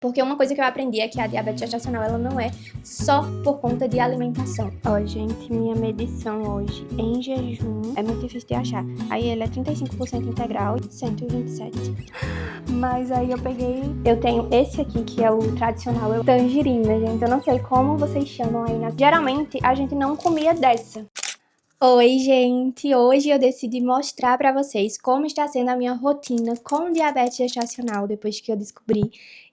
Porque uma coisa que eu aprendi é que a diabetes gestacional, ela não é só por conta de alimentação. Ó, gente, minha medição hoje em jejum é muito difícil de achar. Aí ele é 35% integral e 127. Mas aí eu tenho esse aqui, que é o tradicional, é o tangerina, gente. Eu não sei como vocês chamam aí Geralmente, a gente não comia dessa. Oi, gente! Hoje eu decidi mostrar pra vocês como está sendo a minha rotina com diabetes gestacional depois que eu descobri.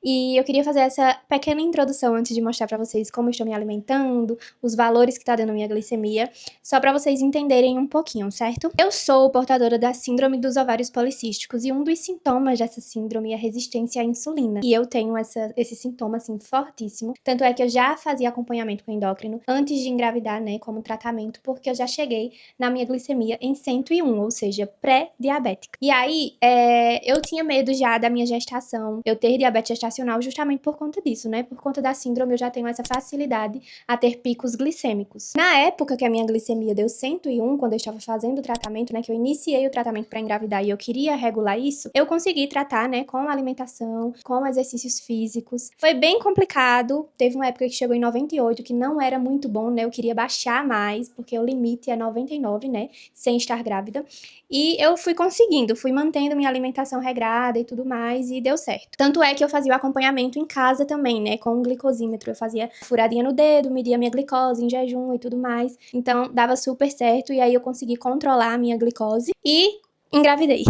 E eu queria fazer essa pequena introdução antes de mostrar pra vocês como eu estou me alimentando, os valores que tá dando a minha glicemia, só pra vocês entenderem um pouquinho, certo? Eu sou portadora da síndrome dos ovários policísticos e um dos sintomas dessa síndrome é resistência à insulina. E eu tenho esse sintoma, assim, fortíssimo. Tanto é que eu já fazia acompanhamento com endócrino antes de engravidar, né, como tratamento, porque eu já cheguei na minha glicemia em 101, ou seja, pré-diabética. E aí, eu tinha medo já da minha gestação, eu ter diabetes gestacional justamente por conta disso, né? Por conta da síndrome, eu já tenho essa facilidade a ter picos glicêmicos. Na época que a minha glicemia deu 101, quando eu estava fazendo o tratamento, né, que eu iniciei o tratamento para engravidar e eu queria regular isso, eu consegui tratar, né, com alimentação, com exercícios físicos. Foi bem complicado, teve uma época que chegou em 98, que não era muito bom, né? Eu queria baixar mais, porque o limite é 99, né, sem estar grávida. E eu fui conseguindo, fui mantendo minha alimentação regrada e tudo mais, e deu certo. Tanto é que eu fazia o acompanhamento em casa também, né, com um glicosímetro. Eu fazia furadinha no dedo, media minha glicose em jejum e tudo mais. Então, dava super certo, e aí eu consegui controlar a minha glicose e engravidei.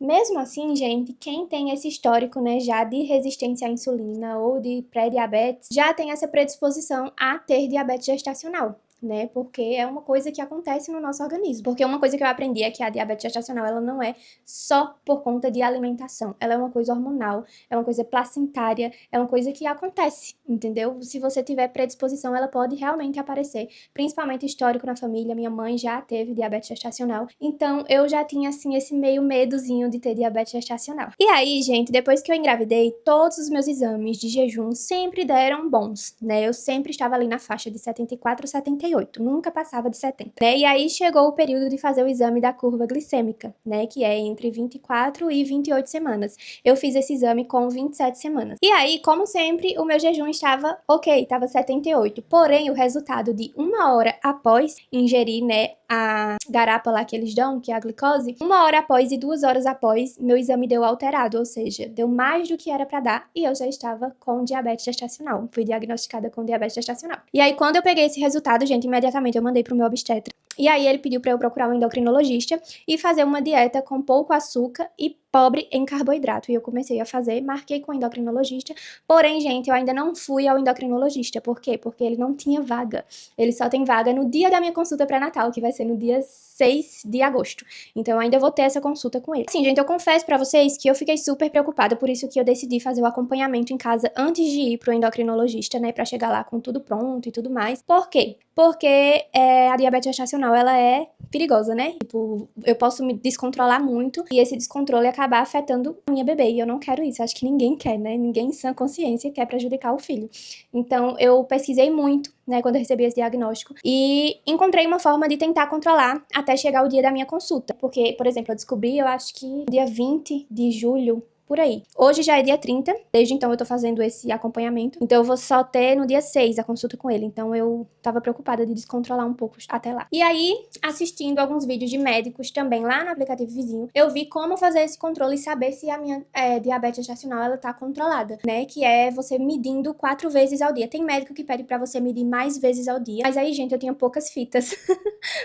Mesmo assim, gente, quem tem esse histórico, né, já de resistência à insulina ou de pré-diabetes, já tem essa predisposição a ter diabetes gestacional, né, porque é uma coisa que acontece no nosso organismo. Porque uma coisa que eu aprendi é que a diabetes gestacional, ela não é só por conta de alimentação, ela é uma coisa hormonal, é uma coisa placentária, é uma coisa que acontece, entendeu? Se você tiver predisposição, ela pode realmente aparecer, principalmente histórico na família. Minha mãe já teve diabetes gestacional, então eu já tinha, assim, esse meio medozinho de ter diabetes gestacional. E aí, gente, depois que eu engravidei, todos os meus exames de jejum sempre deram bons, né? Eu sempre estava ali na faixa de 74, 78. Nunca passava de 70, né? E aí chegou o período de fazer o exame da curva glicêmica, né, que é entre 24 e 28 semanas. Eu fiz esse exame com 27 semanas. E aí, como sempre, o meu jejum estava ok, estava 78. Porém, o resultado de 1 hora após ingerir, né, a garapa lá que eles dão, que é a glicose, 1 hora após e 2 horas após, meu exame deu alterado, ou seja, deu mais do que era pra dar, e eu já estava com diabetes gestacional. Fui diagnosticada com diabetes gestacional. E aí, quando eu peguei esse resultado, gente, imediatamente eu mandei pro meu obstetra. E aí ele pediu pra eu procurar um endocrinologista e fazer uma dieta com pouco açúcar e pobre em carboidrato. E eu comecei a fazer, marquei com o endocrinologista. Porém, gente, eu ainda não fui ao endocrinologista. Por quê? Porque ele não tinha vaga. Ele só tem vaga no dia da minha consulta pré-natal, que vai ser no dia 6 de agosto. Então eu ainda vou ter essa consulta com ele. Assim, gente, eu confesso pra vocês que eu fiquei super preocupada, por isso que eu decidi fazer o acompanhamento em casa antes de ir pro endocrinologista, né, pra chegar lá com tudo pronto e tudo mais. Por quê? Porque a diabetes gestacional, ela é perigosa, né? Tipo, eu posso me descontrolar muito e esse descontrole acabar afetando a minha bebê. E eu não quero isso. Acho que ninguém quer, né? Ninguém em sã consciência quer prejudicar o filho. Então, eu pesquisei muito, né, quando eu recebi esse diagnóstico, e encontrei uma forma de tentar controlar até chegar o dia da minha consulta. Porque, por exemplo, eu descobri, eu acho que dia 20 de julho, por aí. Hoje já é dia 30, desde então eu tô fazendo esse acompanhamento. Então eu vou só ter no dia 6 a consulta com ele. Então eu tava preocupada de descontrolar um pouco até lá. E aí, assistindo alguns vídeos de médicos também lá no aplicativo vizinho, eu vi como fazer esse controle e saber se a minha diabetes gestacional, ela tá controlada, né? Que é você medindo 4 vezes ao dia. Tem médico que pede pra você medir mais vezes ao dia. Mas aí, gente, eu tinha poucas fitas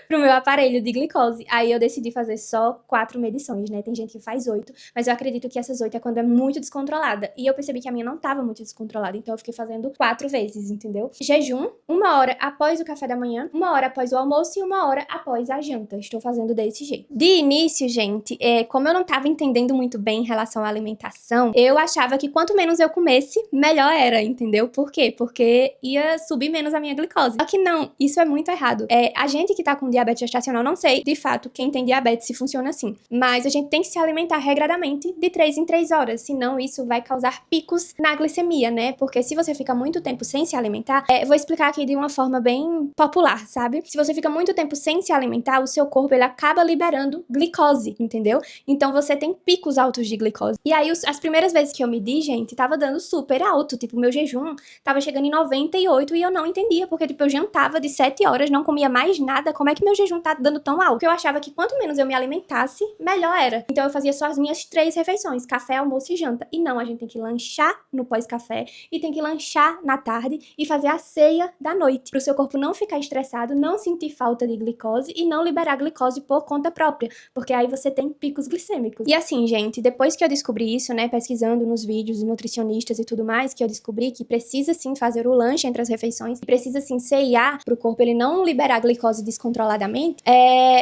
pro meu aparelho de glicose. Aí eu decidi fazer só 4 medições, né? Tem gente que faz 8, mas eu acredito que essas 8 é quando é muito descontrolada. E eu percebi que a minha não tava muito descontrolada, então eu fiquei fazendo 4 vezes, entendeu? Jejum, 1 hora após o café da manhã, 1 hora após o almoço e 1 hora após a janta. Estou fazendo desse jeito. De início, gente, como eu não tava entendendo muito bem em relação à alimentação, eu achava que quanto menos eu comesse, melhor era, entendeu? Por quê? Porque ia subir menos a minha glicose. Só que não, isso é muito errado. A gente que tá com diabetes gestacional, não sei, de fato, quem tem diabetes se funciona assim, mas a gente tem que se alimentar regradamente de 3 em 3 3 horas, senão isso vai causar picos na glicemia, né? Porque se você fica muito tempo sem se alimentar, vou explicar aqui de uma forma bem popular, sabe? Se você fica muito tempo sem se alimentar, o seu corpo ele acaba liberando glicose, entendeu? Então você tem picos altos de glicose. E aí as primeiras vezes que eu medi, gente, tava dando super alto, tipo, meu jejum tava chegando em 98 e eu não entendia, porque tipo, eu jantava de 7 horas, não comia mais nada, como é que meu jejum tá dando tão alto? Porque eu achava que quanto menos eu me alimentasse, melhor era. Então eu fazia só as minhas 3 refeições, café, almoço e janta. E não, a gente tem que lanchar no pós-café e tem que lanchar na tarde e fazer a ceia da noite, pro seu corpo não ficar estressado, não sentir falta de glicose e não liberar glicose por conta própria, porque aí você tem picos glicêmicos. E assim, gente, depois que eu descobri isso, né, pesquisando nos vídeos de nutricionistas e tudo mais, que eu descobri que precisa sim fazer o lanche entre as refeições, precisa sim ceiar pro corpo ele não liberar glicose descontroladamente,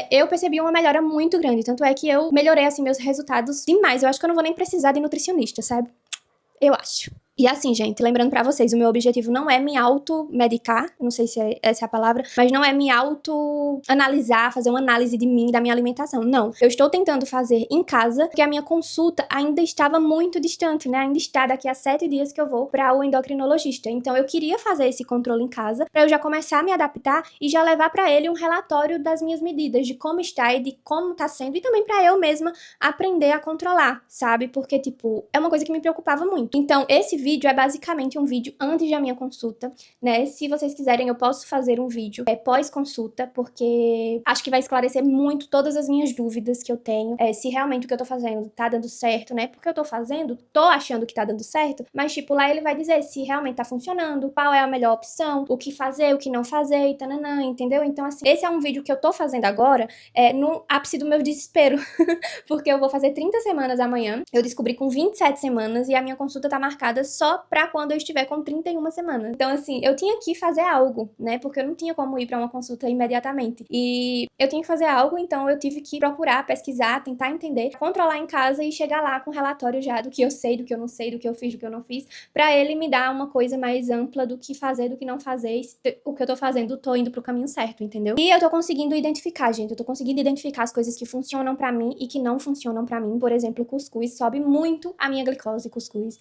eu percebi uma melhora muito grande, tanto é que eu melhorei assim meus resultados demais. Eu acho que eu não vou nem precisar de nutricionista, sabe? Eu acho. E assim, gente, lembrando pra vocês, o meu objetivo não é me automedicar, não sei se essa é a palavra, mas não é me auto-analisar, fazer uma análise de mim, da minha alimentação, não. Eu estou tentando fazer em casa, porque a minha consulta ainda estava muito distante, né? Ainda está daqui a 7 dias que eu vou para o endocrinologista. Então eu queria fazer esse controle em casa, pra eu já começar a me adaptar e já levar pra ele um relatório das minhas medidas, de como está e de como tá sendo, e também pra eu mesma aprender a controlar, sabe? Porque, tipo, é uma coisa que me preocupava muito. Então, esse vídeo é basicamente um vídeo antes da minha consulta, né? Se vocês quiserem, eu posso fazer um vídeo pós-consulta, porque acho que vai esclarecer muito todas as minhas dúvidas que eu tenho, se realmente o que eu tô fazendo tá dando certo, né? Porque eu tô fazendo, tô achando que tá dando certo, mas, tipo, lá ele vai dizer se realmente tá funcionando, qual é a melhor opção, o que fazer, o que não fazer, e tananã, entendeu? Então, assim, esse é um vídeo que eu tô fazendo agora, no ápice do meu desespero, porque eu vou fazer 30 semanas amanhã, eu descobri com 27 semanas, e a minha consulta tá marcada só pra quando eu estiver com 31 semanas. Então, assim, eu tinha que fazer algo, né? Porque eu não tinha como ir pra uma consulta imediatamente. E eu tinha que fazer algo, então eu tive que procurar, pesquisar, tentar entender, controlar em casa e chegar lá com um relatório já do que eu sei, do que eu não sei, do que eu fiz, do que eu não fiz, pra ele me dar uma coisa mais ampla do que fazer, do que não fazer, e se o que eu tô fazendo, tô indo pro caminho certo, entendeu? E eu tô conseguindo identificar, gente, eu tô conseguindo identificar as coisas que funcionam pra mim e que não funcionam pra mim. Por exemplo, o cuscuz sobe muito a minha glicose, cuscuz.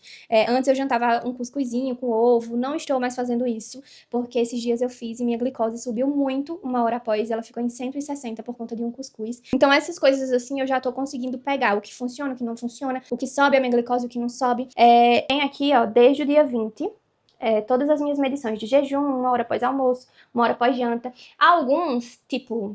Antes eu jantava um cuscuzinho com ovo, não estou mais fazendo isso, porque esses dias eu fiz e minha glicose subiu muito, uma hora após, ela ficou em 160 por conta de um cuscuz. Então essas coisas assim eu já tô conseguindo pegar o que funciona, o que não funciona, o que sobe a minha glicose, o que não sobe. Tem aqui, ó, desde o dia 20, todas as minhas medições de jejum, 1 hora após almoço, 1 hora após janta. Alguns, tipo,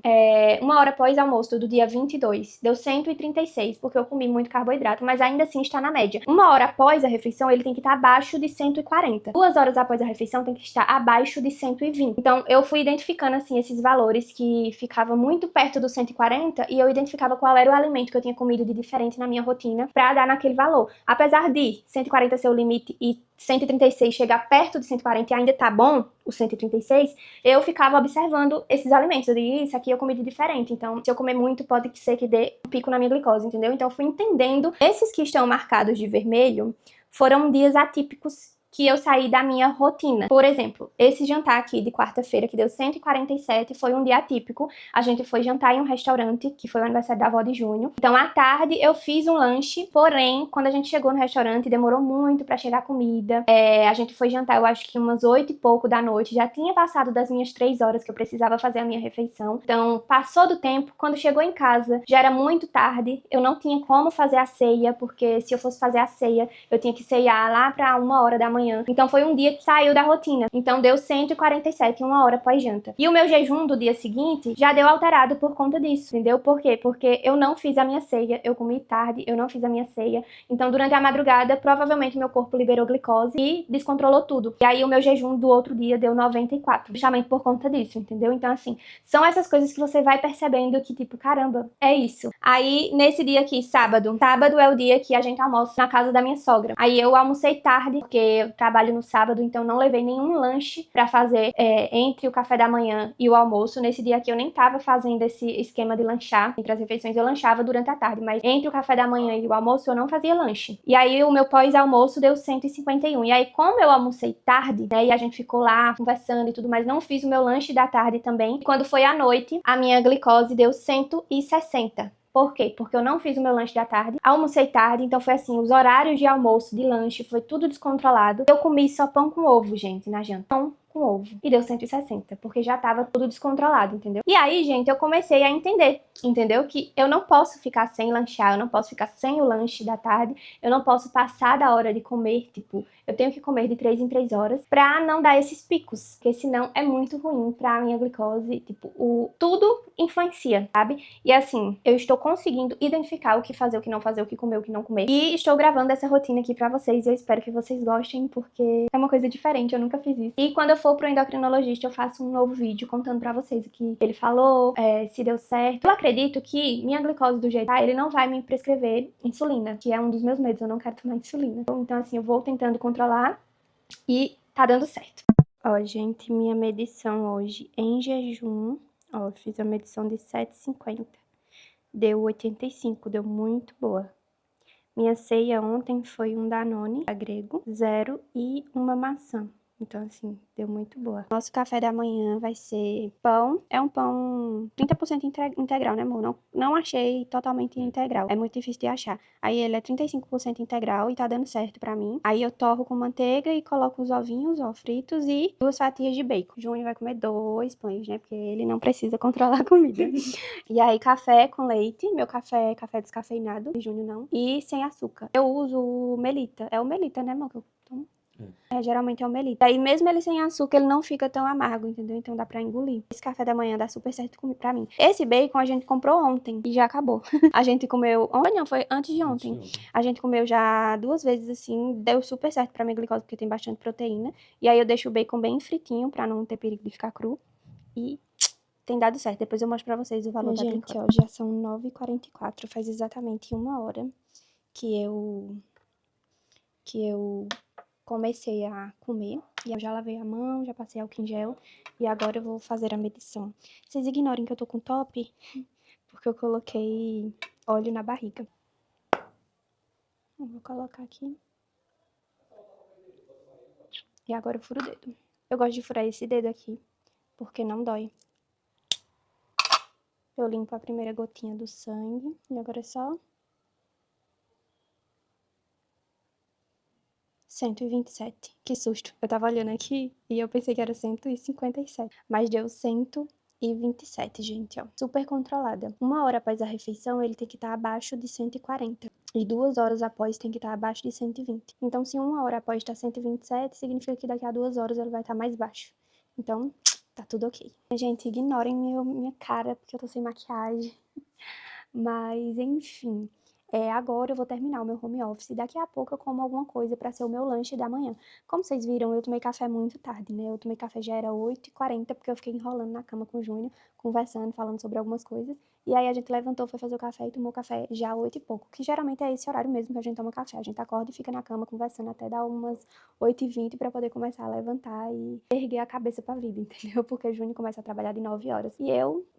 1 hora após almoço do dia 22, deu 136, porque eu comi muito carboidrato, mas ainda assim está na média. 1 hora após a refeição, ele tem que estar abaixo de 140. 2 horas após a refeição, tem que estar abaixo de 120. Então, eu fui identificando, assim, esses valores que ficavam muito perto do 140, e eu identificava qual era o alimento que eu tinha comido de diferente na minha rotina pra dar naquele valor. Apesar de 140 ser o limite e 136 chegar perto de 140 e ainda tá bom, o 136, eu ficava observando esses alimentos. Eu digo, isso aqui eu comi de diferente, então se eu comer muito pode ser que dê um pico na minha glicose, entendeu? Então eu fui entendendo. Esses que estão marcados de vermelho foram dias atípicos que eu saí da minha rotina. Por exemplo, esse jantar aqui de quarta-feira, que deu 147, foi um dia atípico. A gente foi jantar em um restaurante, que foi o aniversário da avó de junho. Então, à tarde, eu fiz um lanche, porém, quando a gente chegou no restaurante, demorou muito pra chegar a comida. A gente foi jantar, eu acho que umas 8 e pouco da noite. Já tinha passado das minhas 3 horas que eu precisava fazer a minha refeição. Então, passou do tempo. Quando chegou em casa, já era muito tarde. Eu não tinha como fazer a ceia, porque se eu fosse fazer a ceia, eu tinha que ceiar lá pra 1 hora da manhã. Então foi um dia que saiu da rotina. Então deu 147 em 1 hora pós-janta. E o meu jejum do dia seguinte já deu alterado por conta disso, entendeu? Por quê? Porque eu não fiz a minha ceia, eu comi tarde, eu não fiz a minha ceia. Então durante a madrugada, provavelmente meu corpo liberou glicose e descontrolou tudo. E aí o meu jejum do outro dia deu 94, justamente por conta disso, entendeu? Então assim, são essas coisas que você vai percebendo que tipo, caramba, é isso. Aí nesse dia aqui, sábado é o dia que a gente almoça na casa da minha sogra. Aí eu almocei tarde, porque eu trabalho no sábado, então não levei nenhum lanche pra fazer entre o café da manhã e o almoço. Nesse dia aqui eu nem tava fazendo esse esquema de lanchar entre as refeições, eu lanchava durante a tarde, mas entre o café da manhã e o almoço eu não fazia lanche. E aí o meu pós-almoço deu 151. E aí como eu almocei tarde, né, e a gente ficou lá conversando e tudo mais, não fiz o meu lanche da tarde também. E quando foi à noite, a minha glicose deu 160. Por quê? Porque eu não fiz o meu lanche da tarde, almocei tarde, então foi assim, os horários de almoço, de lanche, foi tudo descontrolado. Eu comi só pão com ovo, gente, na janta. Pão com ovo. E deu 160, porque já tava tudo descontrolado, entendeu? E aí, gente, eu comecei a entender, entendeu? Que eu não posso ficar sem lanchar, eu não posso ficar sem o lanche da tarde, eu não posso passar da hora de comer, tipo, eu tenho que comer de 3 em 3 horas pra não dar esses picos, porque senão é muito ruim pra minha glicose, tipo, tudo influencia, sabe? E assim, eu estou conseguindo identificar o que fazer, o que não fazer, o que comer, o que não comer. E estou gravando essa rotina aqui pra vocês e eu espero que vocês gostem, porque é uma coisa diferente, eu nunca fiz isso. E quando eu for pro endocrinologista, eu faço um novo vídeo contando pra vocês o que ele falou, se deu certo. Eu acredito que minha glicose do jeito ele não vai me prescrever insulina, que é um dos meus medos, eu não quero tomar insulina. Então assim, eu vou tentando controlar e tá dando certo. Ó, gente, minha medição hoje em jejum, ó, eu fiz a medição de 7,50. Deu 85, deu muito boa. Minha ceia ontem foi um Danone, a grego, 0 e uma maçã. Então, assim, deu muito boa. Nosso café da manhã vai ser pão. É um pão 30% integral, né, amor? Não achei totalmente integral. É muito difícil de achar. Aí ele é 35% integral e tá dando certo pra mim. Aí eu torro com manteiga e coloco os ovinhos, ó, fritos e 2 fatias de bacon. O Júnior vai comer 2 pães, né? Porque ele não precisa controlar a comida. E aí, café com leite. Meu café é café descafeinado. O Júnior não. E sem açúcar. Eu uso Melita. É o Melita, né, amor? Que eu tomo. Geralmente é o Melita. Aí mesmo ele sem açúcar, ele não fica tão amargo, entendeu? Então dá pra engolir. Esse café da manhã dá super certo pra mim. Esse bacon a gente comprou ontem e já acabou. A gente comeu... Ontem não, foi antes de ontem. A gente comeu já 2 vezes assim, deu super certo pra minha glicose, porque tem bastante proteína. E aí eu deixo o bacon bem fritinho, pra não ter perigo de ficar cru. E tem dado certo. Depois eu mostro pra vocês o valor da glicose. Gente, ó, já são 9h44, faz exatamente 1 hora que eu comecei a comer, e eu já lavei a mão, já passei álcool em gel, e agora eu vou fazer a medição. Vocês ignorem que eu tô com top, porque eu coloquei óleo na barriga. Eu vou colocar aqui. E agora eu furo o dedo. Eu gosto de furar esse dedo aqui, porque não dói. Eu limpo a primeira gotinha do sangue, e agora é só 127. Que susto. Eu tava olhando aqui e eu pensei que era 157. Mas deu 127, gente, ó. Super controlada. 1 hora após a refeição, ele tem que estar abaixo de 140. E 2 horas após tem que estar abaixo de 120. Então, se 1 hora após está 127, significa que daqui a 2 horas ele vai estar mais baixo. Então, tá tudo ok. Gente, ignorem minha cara, porque eu tô sem maquiagem. Mas, enfim... agora eu vou terminar o meu home office e daqui a pouco eu como alguma coisa pra ser o meu lanche da manhã. Como vocês viram, eu tomei café muito tarde, né? Eu tomei café já era 8h40, porque eu fiquei enrolando na cama com o Júnior, conversando, falando sobre algumas coisas. E aí a gente levantou, foi fazer o café e tomou café já 8 e pouco, que geralmente é esse horário mesmo que a gente toma café. A gente acorda e fica na cama conversando até dar umas 8h20 pra poder começar a levantar e erguer a cabeça pra vida, entendeu? Porque o Júnior começa a trabalhar de 9 horas. E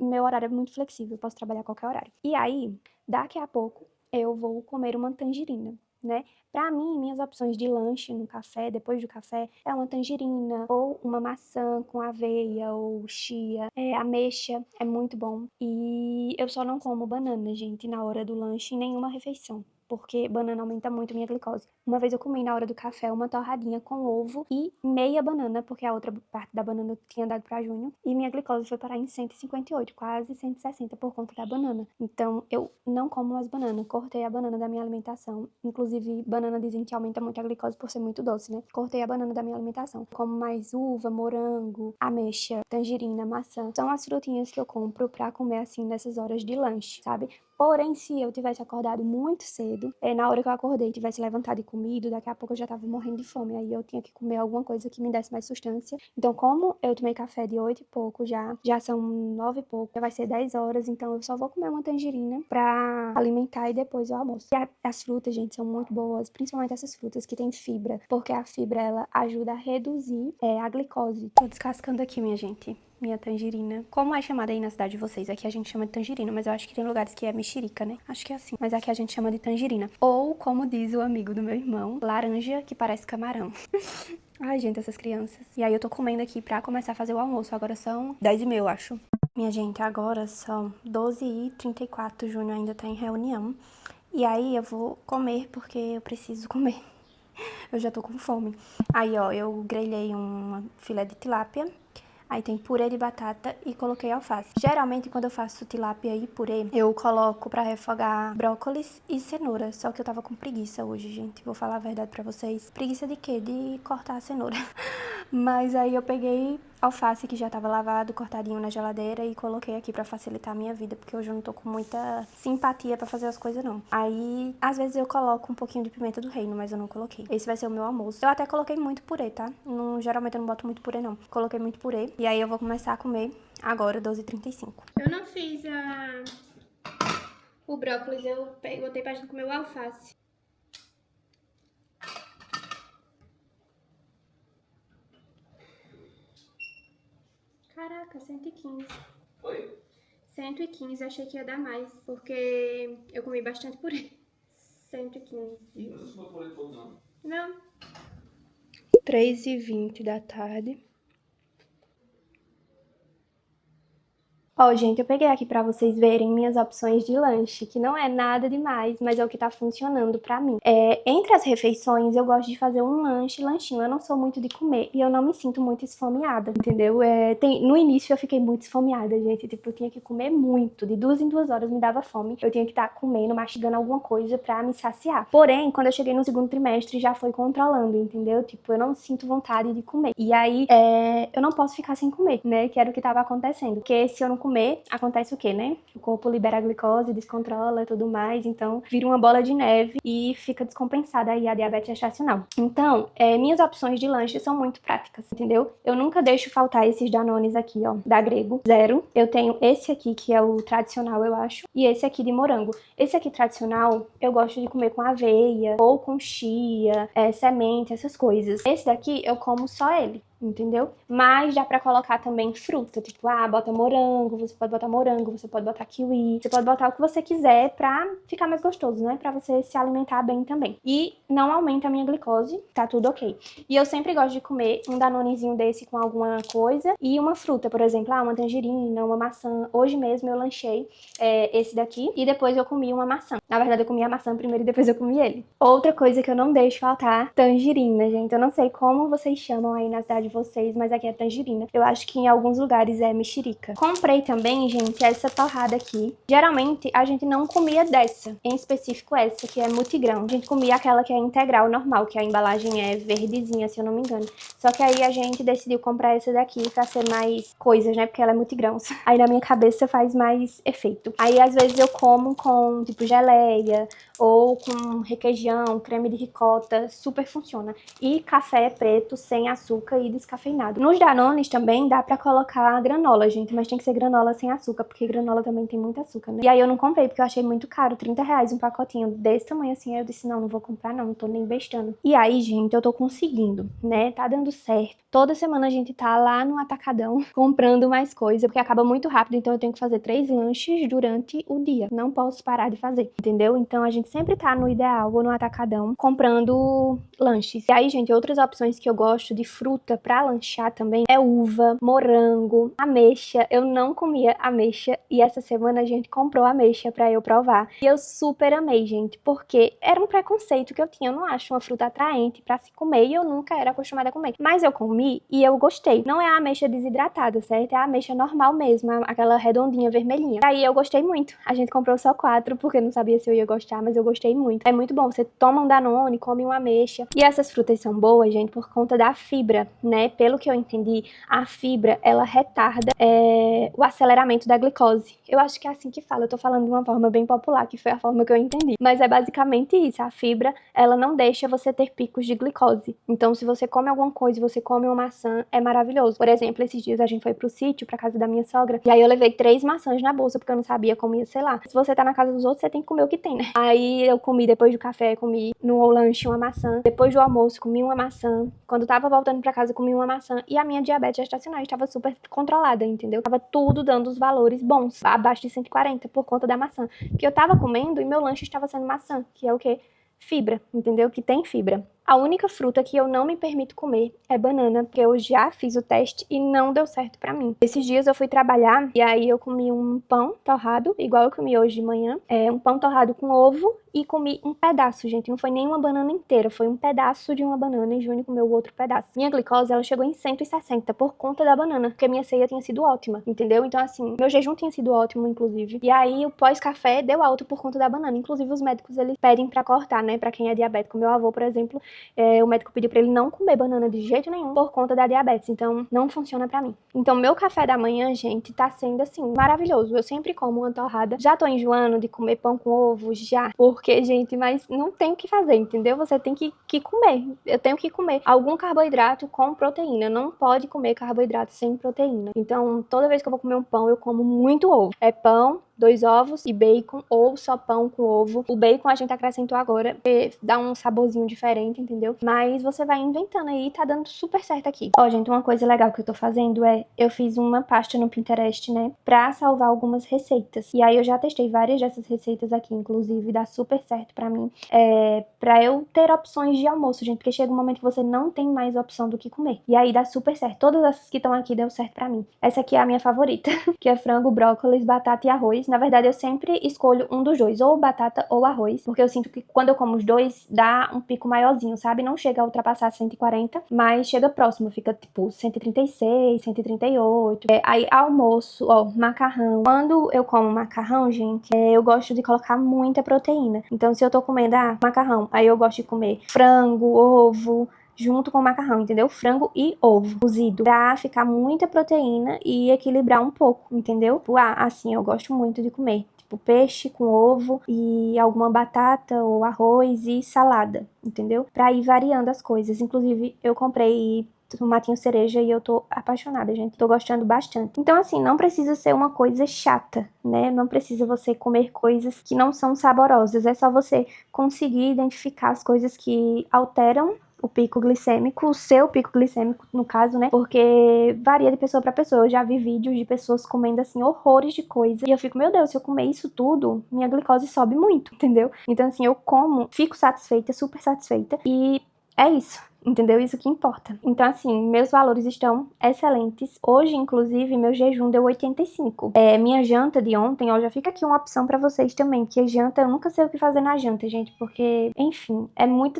meu horário é muito flexível, eu posso trabalhar a qualquer horário. E aí, daqui a pouco, eu vou comer uma tangerina, né? Pra mim, minhas opções de lanche no café, depois do café, é uma tangerina ou uma maçã com aveia ou chia. Ameixa é muito bom. E eu só não como banana, gente, na hora do lanche em nenhuma refeição, porque banana aumenta muito a minha glicose. Uma vez eu comi na hora do café uma torradinha com ovo e meia banana, porque a outra parte da banana eu tinha dado pra Júnior, e minha glicose foi parar em 158, quase 160 por conta da banana. Então eu não como mais banana, cortei a banana da minha alimentação. Inclusive, banana dizem que aumenta muito a glicose por ser muito doce, né? Cortei a banana da minha alimentação. Como mais uva, morango, ameixa, tangerina, maçã. São as frutinhas que eu compro pra comer assim nessas horas de lanche, sabe? Porém, se eu tivesse acordado muito cedo, na hora que eu acordei, tivesse levantado e comido, daqui a pouco eu já tava morrendo de fome. Aí eu tinha que comer alguma coisa que me desse mais sustância. Então, como eu tomei café de 8 e pouco já são 9 e pouco, já vai ser 10 horas, então eu só vou comer uma tangerina pra alimentar e depois eu almoço. E as frutas, gente, são muito boas, principalmente essas frutas que têm fibra, porque a fibra, ela ajuda a reduzir a glicose. Tô descascando aqui, minha gente. Minha tangerina. Como é chamada aí na cidade de vocês? Aqui a gente chama de tangerina, mas eu acho que tem lugares que é mexerica, né? Acho que é assim. Mas aqui a gente chama de tangerina. Ou, como diz o amigo do meu irmão, laranja que parece camarão. Ai, gente, essas crianças. E aí eu tô comendo aqui pra começar a fazer o almoço. Agora são 10h30, eu acho. Minha gente, agora são 12h34, Júnior ainda tá em reunião. E aí eu vou comer porque eu preciso comer. Eu já tô com fome. Aí, ó, eu grelhei uma filé de tilápia. Aí tem purê de batata e coloquei alface. Geralmente, quando eu faço tilápia e purê, eu coloco pra refogar brócolis e cenoura. Só que eu tava com preguiça hoje, gente. Vou falar a verdade pra vocês. Preguiça de quê? De cortar a cenoura. Mas aí eu peguei alface que já tava lavado, cortadinho na geladeira e coloquei aqui pra facilitar a minha vida, porque hoje eu não tô com muita simpatia pra fazer as coisas, não. Aí, às vezes eu coloco um pouquinho de pimenta do reino, mas eu não coloquei. Esse vai ser o meu almoço. Eu até coloquei muito purê, tá? Geralmente eu não boto muito purê, não. Coloquei muito purê. E aí eu vou começar a comer agora, 12h35. Eu não fiz o brócolis, eu botei pra gente comer o alface. Caraca, 115. Oi? 115, achei que ia dar mais, porque eu comi bastante purê. 115. Mas não foi purê todo, não? Não. 3h20 da tarde. Ó, gente, eu peguei aqui pra vocês verem minhas opções de lanche, que não é nada demais, mas é o que tá funcionando pra mim. Entre as refeições, eu gosto de fazer um lanchinho. Eu não sou muito de comer e eu não me sinto muito esfomeada, entendeu? No início eu fiquei muito esfomeada, gente. Tipo, eu tinha que comer muito. De 2 em 2 horas me dava fome. Eu tinha que estar comendo, mastigando alguma coisa pra me saciar. Porém, quando eu cheguei no segundo trimestre, já foi controlando, entendeu? Tipo, eu não sinto vontade de comer. E aí, eu não posso ficar sem comer, né? Que era o que tava acontecendo. Porque se eu não comer, acontece o quê, né? O corpo libera a glicose, descontrola e tudo mais, então vira uma bola de neve e fica descompensada aí a diabetes gestacional. Então, minhas opções de lanche são muito práticas, entendeu? Eu nunca deixo faltar esses Danones aqui, ó, da Grego, zero. Eu tenho esse aqui, que é o tradicional, eu acho, e esse aqui de morango. Esse aqui tradicional, eu gosto de comer com aveia, ou com chia, semente, essas coisas. Esse daqui, eu como só ele, entendeu? Mas dá pra colocar também fruta, tipo, bota morango, você pode botar kiwi, você pode botar o que você quiser pra ficar mais gostoso, né? Pra você se alimentar bem também. E não aumenta a minha glicose, tá tudo ok. E eu sempre gosto de comer um danonezinho desse com alguma coisa e uma fruta, por exemplo, uma tangerina, uma maçã. Hoje mesmo eu lanchei esse daqui e depois eu comi uma maçã. Na verdade, eu comi a maçã primeiro e depois eu comi ele. Outra coisa que eu não deixo faltar, tangerina, gente. Eu não sei como vocês chamam aí na cidade de vocês, mas aqui é tangerina. Eu acho que em alguns lugares é mexerica. Comprei também, gente, essa torrada aqui. Geralmente, a gente não comia dessa, em específico essa, que é multigrão. A gente comia aquela que é integral, normal, que a embalagem é verdezinha, se eu não me engano. Só que aí a gente decidiu comprar essa daqui pra ser mais coisas, né, porque ela é multigrãos. Aí na minha cabeça faz mais efeito. Aí às vezes eu como com, tipo, geleia, ou com requeijão, creme de ricota, super funciona. E café preto, sem açúcar e descafeinado. Nos Danones também dá pra colocar granola, gente, mas tem que ser granola sem açúcar, porque granola também tem muito açúcar, né? E aí eu não comprei, porque eu achei muito caro, R$30 um pacotinho desse tamanho assim. Aí eu disse, não vou comprar não tô nem bestando. E aí, gente, eu tô conseguindo, né? Tá dando certo. Toda semana a gente tá lá no Atacadão comprando mais coisa, porque acaba muito rápido, então eu tenho que fazer 3 lanches durante o dia. Não posso parar de fazer, entendeu? Então a gente sempre tá no Ideal ou no Atacadão comprando lanches. E aí, gente, outras opções que eu gosto de fruta pra lanchar também é uva, morango, ameixa. Eu não comia ameixa e essa semana a gente comprou ameixa pra eu provar. E eu super amei, gente, porque era um preconceito que eu tinha. Eu não acho uma fruta atraente pra se comer e eu nunca era acostumada a comer. Mas eu comi e eu gostei. Não é a ameixa desidratada, certo? É a ameixa normal mesmo, aquela redondinha, vermelhinha. Aí eu gostei muito. A gente comprou só 4 porque não sabia se eu ia gostar, mas eu gostei muito. É muito bom. Você toma um Danone, come uma ameixa. E essas frutas são boas, gente, por conta da fibra, né? Pelo que eu entendi, a fibra, ela retarda o aceleramento da glicose. Eu acho que é assim que fala. Eu tô falando de uma forma bem popular, que foi a forma que eu entendi. Mas é basicamente isso. A fibra, ela não deixa você ter picos de glicose. Então, se você come alguma coisa, você come uma maçã, é maravilhoso. Por exemplo, esses dias a gente foi pro sítio, pra casa da minha sogra, e aí eu levei 3 maçãs na bolsa, porque eu não sabia como ia, sei lá. Se você tá na casa dos outros, você tem que comer o que tem, né? Aí eu comi depois do café, comi no lanche uma maçã. Depois do almoço, comi uma maçã. Quando eu tava voltando pra casa, comi uma maçã. E a minha diabetes gestacional estava super controlada, entendeu? Tava tudo dando os valores bons, abaixo de 140, por conta da maçã. Que eu tava comendo e meu lanche estava sendo maçã, que é o quê? Fibra, entendeu? Que tem fibra. A única fruta que eu não me permito comer é banana, porque eu já fiz o teste e não deu certo pra mim. Esses dias eu fui trabalhar e aí eu comi um pão torrado, igual eu comi hoje de manhã. Um pão torrado com ovo e comi um pedaço, gente. Não foi nem uma banana inteira, foi um pedaço de uma banana e Júnior comeu o outro pedaço. Minha glicose, ela chegou em 160 por conta da banana, porque minha ceia tinha sido ótima, entendeu? Então, assim, meu jejum tinha sido ótimo, inclusive. E aí, o pós-café deu alto por conta da banana. Inclusive, os médicos, eles pedem pra cortar, né? Pra quem é diabético. Meu avô, por exemplo, o médico pediu pra ele não comer banana de jeito nenhum por conta da diabetes. Então, não funciona pra mim. Então, meu café da manhã, gente, tá sendo, assim, maravilhoso. Eu sempre como uma torrada. Já tô enjoando de comer pão com ovo, já. Porque, gente, mas não tem o que fazer, entendeu? Você tem que comer. Eu tenho que comer algum carboidrato com proteína. Não pode comer carboidrato sem proteína. Então, toda vez que eu vou comer um pão, eu como muito ovo. É pão, 2 ovos e bacon, ou só pão com ovo. O bacon a gente acrescentou agora, porque dá um saborzinho diferente, entendeu? Mas você vai inventando aí, tá dando super certo aqui. Ó, gente, uma coisa legal que eu tô fazendo eu fiz uma pasta no Pinterest, né, pra salvar algumas receitas. E aí eu já testei várias dessas receitas aqui, inclusive, dá super certo pra mim. Pra eu ter opções de almoço, gente, porque chega um momento que você não tem mais opção do que comer. E aí dá super certo. Todas essas que estão aqui deu certo pra mim. Essa aqui é a minha favorita, que é frango, brócolis, batata e arroz. Na verdade, eu sempre escolho um dos dois, ou batata ou arroz, porque eu sinto que quando eu como os dois, dá um pico maiorzinho, sabe? Não chega a ultrapassar 140, mas chega próximo, fica tipo 136, 138. Aí almoço, ó, macarrão. Quando eu como macarrão, gente, eu gosto de colocar muita proteína. Então, se eu tô comendo macarrão, aí eu gosto de comer frango, ovo, junto com o macarrão, entendeu? Frango e ovo cozido, pra ficar muita proteína e equilibrar um pouco, entendeu? Assim, eu gosto muito de comer. Tipo, peixe com ovo e alguma batata ou arroz e salada, entendeu? Pra ir variando as coisas. Inclusive, eu comprei tomatinho cereja e eu tô apaixonada, gente. Tô gostando bastante. Então, assim, não precisa ser uma coisa chata, né? Não precisa você comer coisas que não são saborosas. É só você conseguir identificar as coisas que alteram o pico glicêmico, o seu pico glicêmico, no caso, né? Porque varia de pessoa pra pessoa. Eu já vi vídeos de pessoas comendo, assim, horrores de coisa. E eu fico, meu Deus, se eu comer isso tudo, minha glicose sobe muito, entendeu? Então, assim, eu como, fico satisfeita, super satisfeita. E é isso. Entendeu? Isso que importa. Então, assim, meus valores estão excelentes. Hoje, inclusive, meu jejum deu 85. Minha janta de ontem, ó, já fica aqui uma opção pra vocês também, que a janta, eu nunca sei o que fazer na janta, gente, porque, enfim,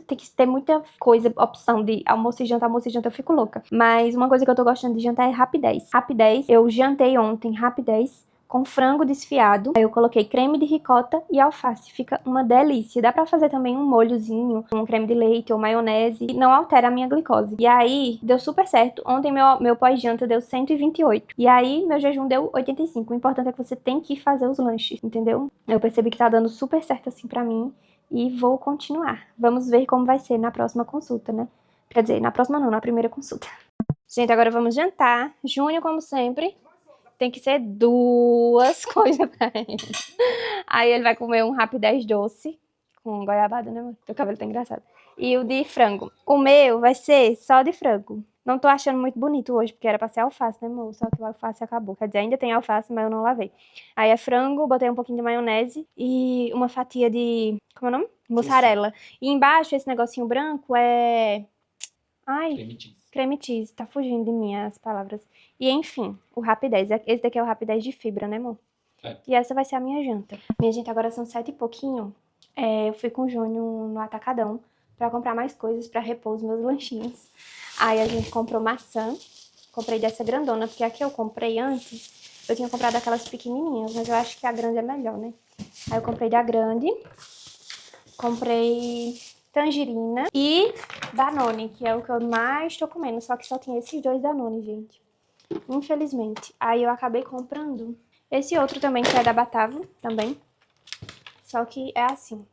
tem que ter muita coisa, opção de almoço e janta, eu fico louca. Mas uma coisa que eu tô gostando de jantar é rapidez. Rapidez, eu jantei ontem rapidez, com frango desfiado. Aí eu coloquei creme de ricota e alface. Fica uma delícia. Dá pra fazer também um molhozinho, um creme de leite ou maionese. E não altera a minha glicose. E aí, deu super certo. Ontem meu pós-janta deu 128. E aí, meu jejum deu 85. O importante é que você tem que fazer os lanches, entendeu? Eu percebi que tá dando super certo assim pra mim. E vou continuar. Vamos ver como vai ser na próxima consulta, né? Quer dizer, na próxima não, na primeira consulta. Gente, agora vamos jantar. Júnior, como sempre, tem que ser 2 coisas pra ele. Aí ele vai comer um rapidez doce com goiabada, né, amor? Teu cabelo tá engraçado. E o de frango. O meu vai ser só de frango. Não tô achando muito bonito hoje, porque era pra ser alface, né, amor? Só que o alface acabou. Quer dizer, ainda tem alface, mas eu não lavei. Aí é frango, botei um pouquinho de maionese e uma fatia de... Como é o nome? Mussarela. E embaixo, esse negocinho branco é... Ai, creme cheese. Tá fugindo de mim as palavras. E enfim, o rapidez. Esse daqui é o rapidez de fibra, né, amor? E essa vai ser a minha janta. Minha gente, agora são 7 e pouquinho. Eu fui com o Júnior no Atacadão pra comprar mais coisas pra repor os meus lanchinhos. Aí a gente comprou maçã. Comprei dessa grandona, porque a que eu comprei antes, eu tinha comprado aquelas pequenininhas, mas eu acho que a grande é melhor, né? Aí eu comprei da grande. Comprei tangerina e Danone, que é o que eu mais tô comendo. Só que só tinha esses 2 Danone, gente. Infelizmente. Aí eu acabei comprando esse outro também, que é da Batavo, também. Só que é assim.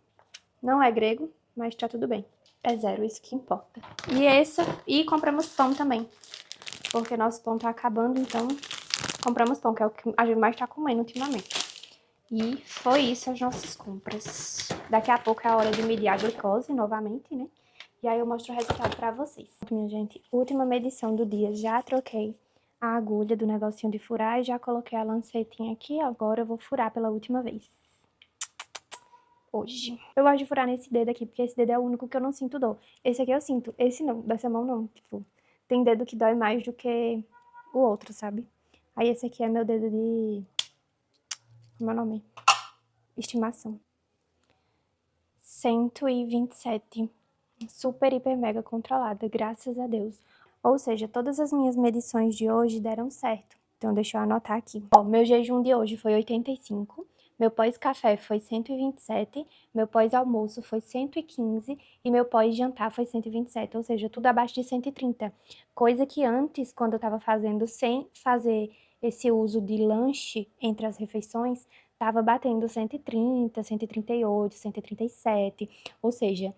Não é grego, mas tá tudo bem. É 0, isso que importa. E compramos pão também. Porque nosso pão tá acabando, então compramos pão, que é o que a gente mais tá comendo ultimamente. E foi isso as nossas compras. Daqui a pouco é a hora de medir a glicose novamente, né? E aí eu mostro o resultado pra vocês. Minha gente, última medição do dia. Já troquei a agulha do negocinho de furar e já coloquei a lancetinha aqui. Agora eu vou furar pela última vez. hoje. Eu gosto de furar nesse dedo aqui, porque esse dedo é o único que eu não sinto dor. Esse aqui eu sinto, esse não, dessa mão não, tipo, tem dedo que dói mais do que o outro, sabe? Aí esse aqui é meu dedo de... como é o nome? Estimação. 127. Super, hiper, mega controlada, graças a Deus. Ou seja, todas as minhas medições de hoje deram certo. Então, deixa eu anotar aqui. Ó, meu jejum de hoje foi 85, meu pós-café foi 127, meu pós-almoço foi 115 e meu pós-jantar foi 127, ou seja, tudo abaixo de 130. Coisa que antes, quando eu tava fazendo sem fazer esse uso de lanche entre as refeições, tava batendo 130, 138, 137, ou seja,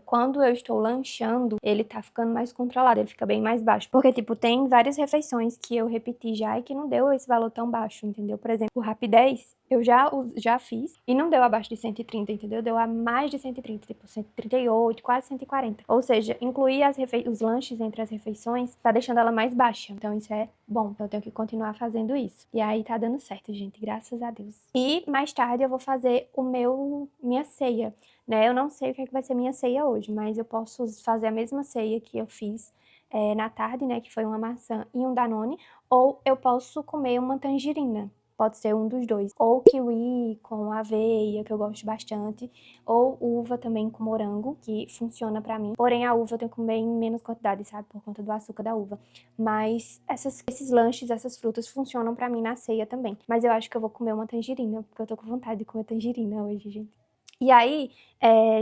quando eu estou lanchando, ele tá ficando mais controlado, ele fica bem mais baixo. Porque, tipo, tem várias refeições que eu repeti já e que não deu esse valor tão baixo, entendeu? Por exemplo, o Rapidez, eu já fiz e não deu abaixo de 130, entendeu? Deu a mais de 130, tipo 138, quase 140. Ou seja, incluir os lanches entre as refeições tá deixando ela mais baixa. Então isso é bom. Então eu tenho que continuar fazendo isso. E aí tá dando certo, gente, graças a Deus. E mais tarde eu vou fazer minha ceia, né? Eu não sei o que vai ser minha ceia hoje, mas eu posso fazer a mesma ceia que eu fiz na tarde, né? Que foi uma maçã e um Danone. Ou eu posso comer uma tangerina. Pode ser um dos dois. Ou kiwi com aveia, que eu gosto bastante. Ou uva também com morango, que funciona pra mim. Porém, a uva eu tenho que comer em menos quantidade, sabe? Por conta do açúcar da uva. Mas esses lanches, essas frutas funcionam pra mim na ceia também. Mas eu acho que eu vou comer uma tangerina, porque eu tô com vontade de comer tangerina hoje, gente. E aí,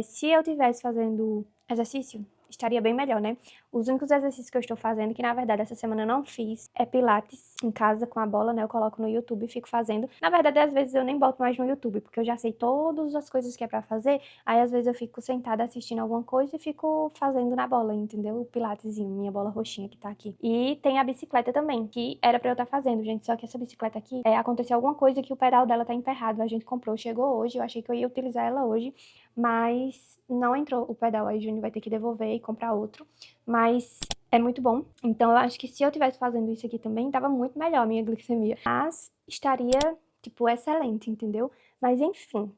se eu tivesse fazendo exercício, estaria bem melhor, né? Os únicos exercícios que eu estou fazendo, que na verdade essa semana eu não fiz, é pilates em casa com a bola, né? Eu coloco no YouTube e fico fazendo. Na verdade, às vezes eu nem boto mais no YouTube, porque eu já sei todas as coisas que é pra fazer. Aí às vezes eu fico sentada assistindo alguma coisa e fico fazendo na bola, entendeu? O pilatesinho, minha bola roxinha que tá aqui. E tem a bicicleta também, que era pra eu estar fazendo, gente. Só que essa bicicleta aqui, aconteceu alguma coisa que o pedal dela tá emperrado. A gente comprou, chegou hoje, eu achei que eu ia utilizar ela hoje, mas não entrou o pedal, aí o Júnior vai ter que devolver e comprar outro, mas é muito bom. Então eu acho que se eu tivesse fazendo isso aqui também, tava muito melhor a minha glicemia, mas estaria, tipo, excelente, entendeu? Mas enfim,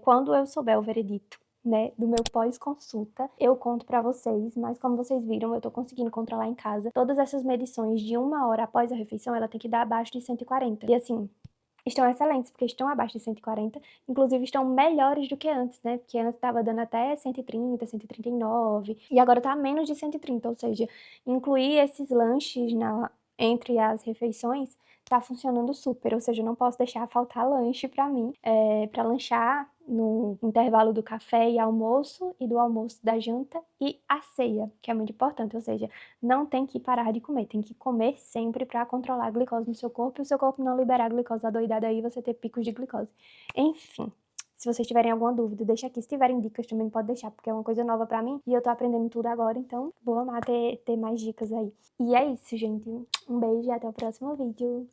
quando eu souber o veredito, né, do meu pós-consulta, eu conto pra vocês, mas como vocês viram, eu tô conseguindo controlar em casa. Todas essas medições de 1 hora após a refeição, ela tem que dar abaixo de 140. E assim, estão excelentes, porque estão abaixo de 140, inclusive estão melhores do que antes, né? Porque antes estava dando até 130, 139, e agora tá menos de 130, ou seja, incluir esses lanches entre as refeições tá funcionando super, ou seja, eu não posso deixar faltar lanche pra mim, pra lanchar no intervalo do café e almoço, e do almoço da janta e a ceia, que é muito importante, ou seja, não tem que parar de comer, tem que comer sempre para controlar a glicose no seu corpo e o seu corpo não liberar a glicose adoidada aí você ter picos de glicose. Enfim, se vocês tiverem alguma dúvida, deixa aqui. Se tiverem dicas também pode deixar, porque é uma coisa nova pra mim e eu tô aprendendo tudo agora, então vou amar ter mais dicas aí. E é isso, gente. Um beijo e até o próximo vídeo.